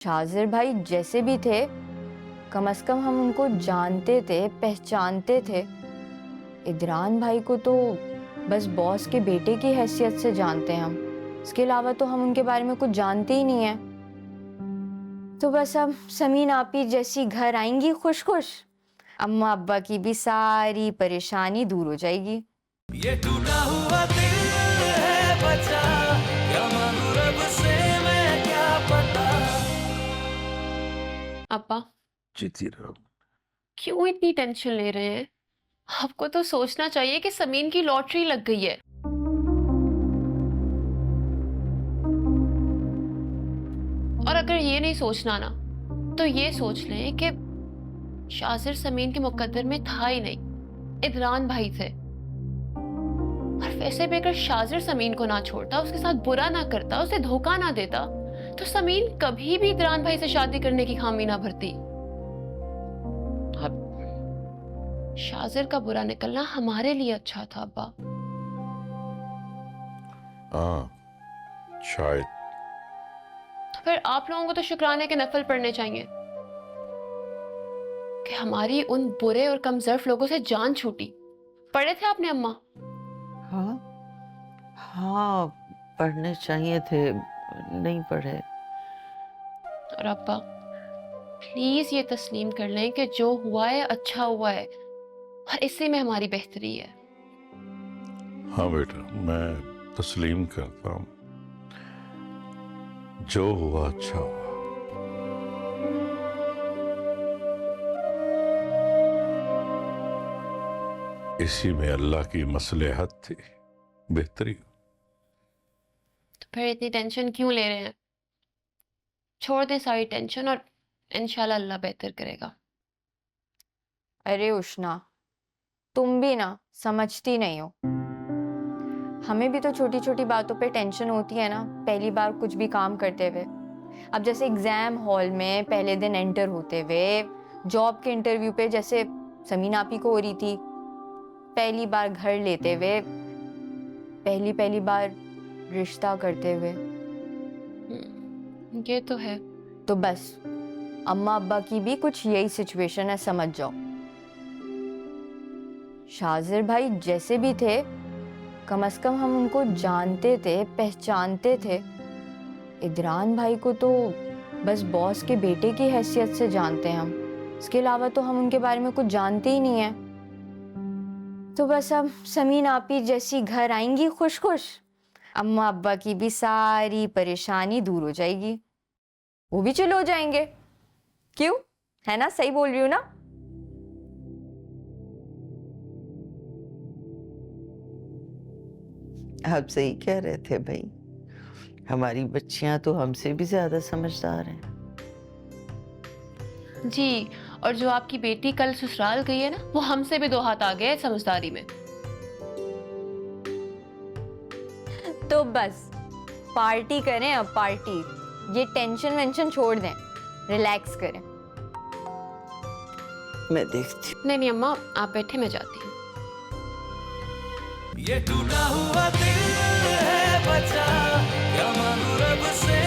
शाजिर भाई जैसे भी थे, कम से कम हम उनको जानते थे, पहचानते थे। इदरान भाई को तो बस बॉस के बेटे की हैसियत से जानते हैं हम। इसके अलावा तो हम उनके बारे में कुछ जानते ही नहीं है। तो बस अब समीन आपी जैसी घर आएंगी खुश खुश, अम्मा अब्बा की भी सारी परेशानी दूर हो जाएगी। ये टूटा हुआ दिल है बचा, क्या मांगू रब से मैं क्या पता। अब्बा जीती रहो। क्यों इतनी टेंशन ले रहे हैं? आपको तो सोचना चाहिए कि समीन की लॉटरी लग गई है। और अगर ये नहीं सोचना ना, तो ये सोच लें कि शाजिर समीन के मुकद्दर में था ही नहीं, इदरान भाई थे। और वैसे भी अगर शाजिर समीन को ना छोड़ता, उसके साथ बुरा ना करता, उसे धोखा ना देता, तो समीन कभी भी इदरान भाई से शादी करने की खामी ना भरती। अब शाजिर का बुरा निकलना हमारे लिए अच्छा था अब्बा। हाँ शायद। तो फिर आप लोगों को तो शुक्राने के नफल पढ़ने चाहिए कि हमारी उन बुरे और कमजोर लोगों से जान छूटी। पढ़े थे आपने अम्मा? हाँ हाँ, पढ़ने चाहिए थे, नहीं पढ़े। और अब्बा प्लीज ये तस्लीम कर लें कि जो हुआ है अच्छा हुआ है, और इसी में हमारी बेहतरी है। हाँ बेटा, मैं तस्लीम करता हूँ, जो हुआ अच्छा हुआ। इसी में अल्लाह की मसलहत थी, बेहतरी। तो फिर इतनी टेंशन क्यों ले रहे हैं? छोड़ दें सारी टेंशन और इंशाल्लाह अल्लाह बेहतर करेगा। अरे उष्णा, तुम भी ना समझती नहीं हो। हमें भी तो छोटी छोटी बातों पे टेंशन होती है ना, पहली बार कुछ भी काम करते हुए। अब जैसे एग्जाम हॉल में पहले दिन एंटर होते हुए, जॉब के इंटरव्यू पे जैसे समीन आपी को हो रही थी, पहली बार घर लेते हुए, पहली बार रिश्ता करते हुए। ये तो है। तो बस अम्मा अब्बा की भी कुछ यही सिचुएशन है, समझ जाओ। शाजिर भाई जैसे भी थे, कम से कम हम उनको जानते थे, पहचानते थे। इदरान भाई को तो बस बॉस के बेटे की हैसियत से जानते हैं हम। इसके अलावा तो हम उनके बारे में कुछ जानते ही नहीं है। तो बस अब समीन आपी जैसी घर आएंगी खुश खुश, अम्मा अब्बा की भी सारी परेशानी दूर हो जाएगी। वो भी चलो हो जाएंगे। क्यों, है ना? सही बोल रही हूँ ना? आप सही कह रहे थे भाई, हमारी बच्चियां तो हमसे भी ज्यादा समझदार हैं। जी, और जो आपकी बेटी कल ससुराल गई है ना, वो हमसे भी 2 हाथ आगे है समझदारी में। तो बस पार्टी करें अब, पार्टी। ये टेंशन वेंशन छोड़ दें, रिलैक्स करें। मैं देखती हूँ। नहीं अम्मा, आप बैठे, मैं जाती हूँ। ये टूटा हुआ दिल है बचा, क्या मांगू रब से